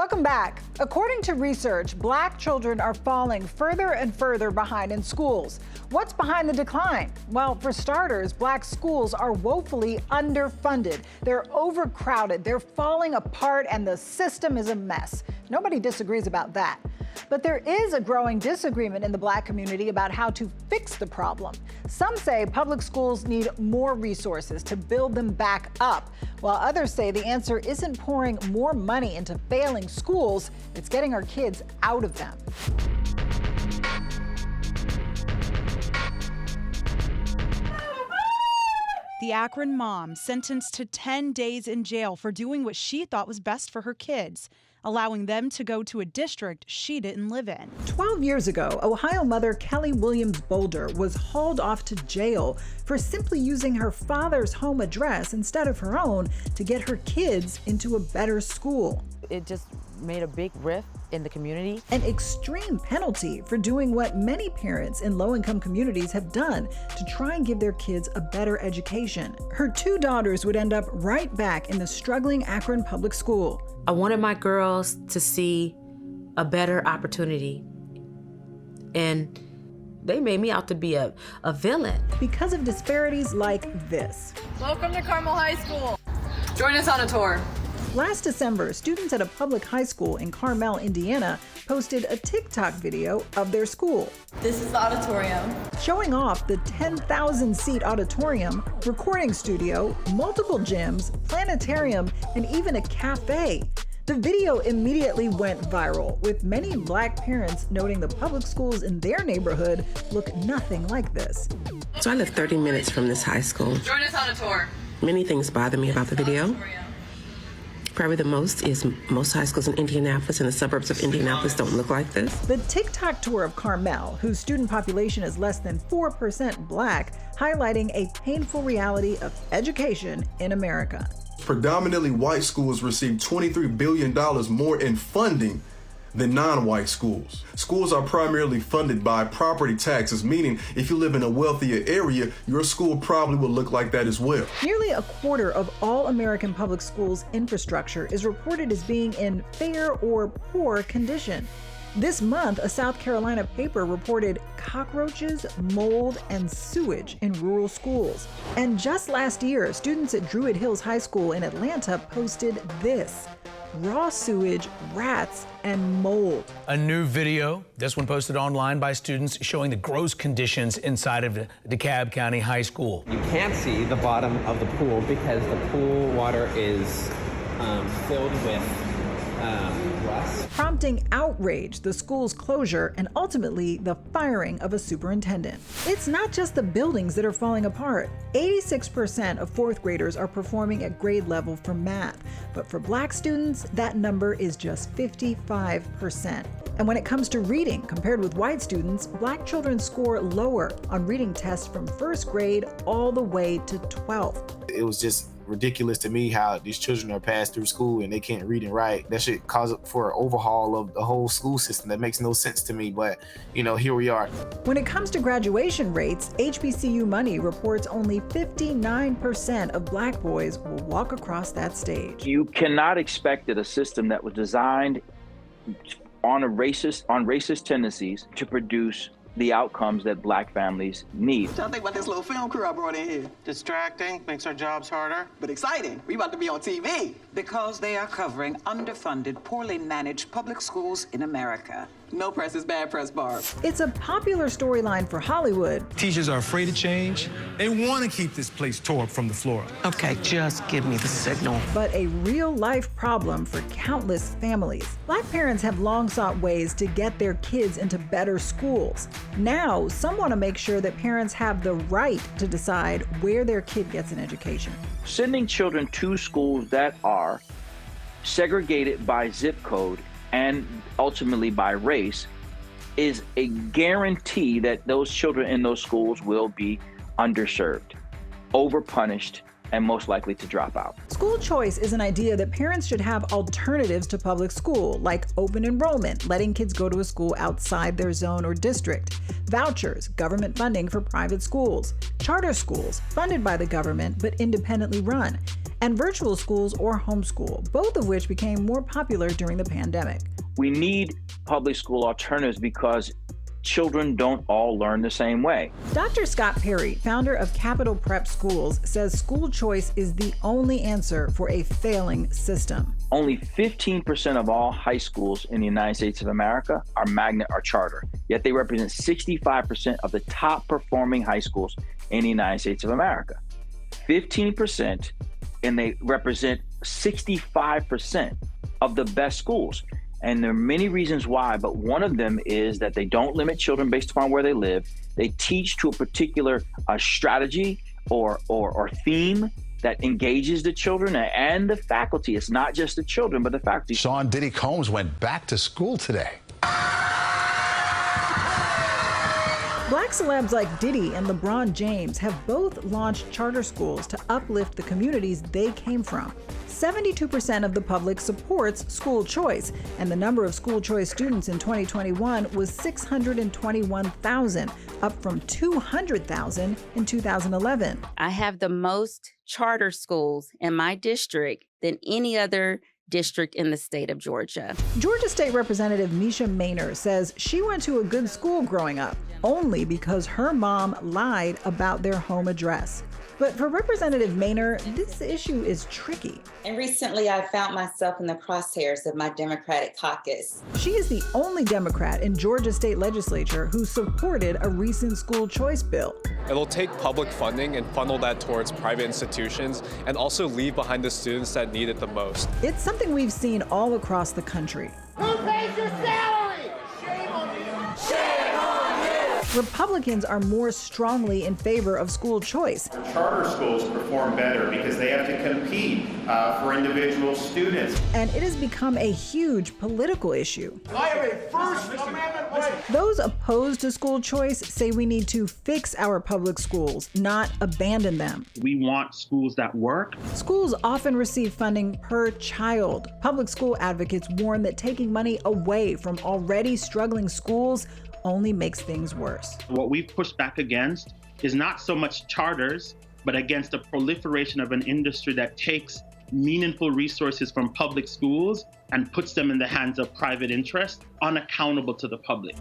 Welcome back. According to research, Black children are falling further and further behind in schools. What's behind the decline? Well, for starters, Black schools are woefully underfunded. They're overcrowded, they're falling apart, and the system is a mess. Nobody disagrees about that. But there is a growing disagreement in the Black community about how to fix the problem. Some say public schools need more resources to build them back up, while others say the answer isn't pouring more money into failing schools, it's getting our kids out of them. The Akron mom sentenced to 10 days in jail for doing what she thought was best for her kids, allowing them to go to a district she didn't live in. 12 years ago, Ohio mother Kelly Williams Boulder was hauled off to jail for simply using her father's home address instead of her own to get her kids into a better school. It just made a big rift in the community. An extreme penalty for doing what many parents in low-income communities have done to try and give their kids a better education. Her two daughters would end up right back in the struggling Akron public school. I wanted my girls to see a better opportunity, and they made me out to be a villain. Because of disparities like this. Welcome to Carmel High School. Join us on a tour. Last December, students at a public high school in Carmel, Indiana, posted a TikTok video of their school. This is the auditorium. Showing off the 10,000-seat auditorium, recording studio, multiple gyms, planetarium, and even a cafe. The video immediately went viral, with many Black parents noting the public schools in their neighborhood look nothing like this. So I live 30 minutes from this high school. Join us on a tour. Many things bother me about the video. Probably the most is most high schools in Indianapolis and the suburbs of Indianapolis don't look like this. The TikTok tour of Carmel, whose student population is less than 4% Black, highlighting a painful reality of education in America. Predominantly white schools receive $23 billion more in funding than non-white schools. Schools are primarily funded by property taxes, meaning if you live in a wealthier area, your school probably will look like that as well. Nearly a quarter of all American public schools' infrastructure is reported as being in fair or poor condition. This month, a South Carolina paper reported cockroaches, mold, and sewage in rural schools. And just last year, students at Druid Hills High School in Atlanta posted this: raw sewage, rats, and mold. A new video, this one posted online by students, showing the gross conditions inside of DeKalb County High School. You can't see the bottom of the pool because the pool water is filled with rust. Prompting outrage, the school's closure, and ultimately the firing of a superintendent. It's not just the buildings that are falling apart. 86% of fourth graders are performing at grade level for math, but for Black students, that number is just 55%. And when it comes to reading, compared with white students, Black children score lower on reading tests from first grade all the way to 12th. It was just ridiculous to me how these children are passed through school and they can't read and write. That should cause for an overhaul of the whole school system. That makes no sense to me, but here we are. When it comes to graduation rates, HBCU Money reports only 59% of Black boys will walk across that stage. You cannot expect that a system that was designed on racist tendencies to produce the outcomes that Black families need. What y'all think about this little film crew I brought in here? Distracting, makes our jobs harder. But exciting. We about to be on TV. Because they are covering underfunded, poorly managed public schools in America. No press is bad press, Barb. It's a popular storyline for Hollywood. Teachers are afraid to change. They want to keep this place tore up from the floor. Okay, just give me the signal. But a real-life problem for countless families. Black parents have long sought ways to get their kids into better schools. Now, some want to make sure that parents have the right to decide where their kid gets an education. Sending children to schools that are segregated by zip code and ultimately by race is a guarantee that those children in those schools will be underserved, overpunished, and most likely to drop out. School choice is an idea that parents should have alternatives to public school, like open enrollment, letting kids go to a school outside their zone or district, vouchers, government funding for private schools, charter schools funded by the government but independently run, and virtual schools or homeschool, both of which became more popular during the pandemic. We need public school alternatives because children don't all learn the same way. Dr. Scott Perry, founder of Capital Prep Schools, says school choice is the only answer for a failing system. Only 15% of all high schools in the United States of America are magnet or charter, yet they represent 65% of the top performing high schools in the United States of America. 15%, and they represent 65% of the best schools. And there are many reasons why, but one of them is that they don't limit children based upon where they live. They teach to a particular strategy or theme that engages the children and the faculty. It's not just the children, but the faculty. Sean Diddy Combs went back to school today. Black celebs like Diddy and LeBron James have both launched charter schools to uplift the communities they came from. 72% of the public supports school choice, and the number of school choice students in 2021 was 621,000, up from 200,000 in 2011. I have the most charter schools in my district than any other district in the state of Georgia. Georgia State Representative Misha Maynor says she went to a good school growing up, only because her mom lied about their home address. But for Representative Maynor, this issue is tricky. And recently I found myself in the crosshairs of my Democratic caucus. She is the only Democrat in Georgia State Legislature who supported a recent school choice bill. It'll take public funding and funnel that towards private institutions and also leave behind the students that need it the most. It's something we've seen all across the country. Who pays your salary? Shame on you. Shame on you. Republicans are more strongly in favor of school choice. Charter schools perform better because they have to compete for individual students. And it has become a huge political issue. I have a First Amendment right. Those opposed to school choice say we need to fix our public schools, not abandon them. We want schools that work. Schools often receive funding per child. Public school advocates warn that taking money away from already struggling schools only makes things worse. What we've pushed back against is not so much charters, but against the proliferation of an industry that takes meaningful resources from public schools and puts them in the hands of private interests, unaccountable to the public.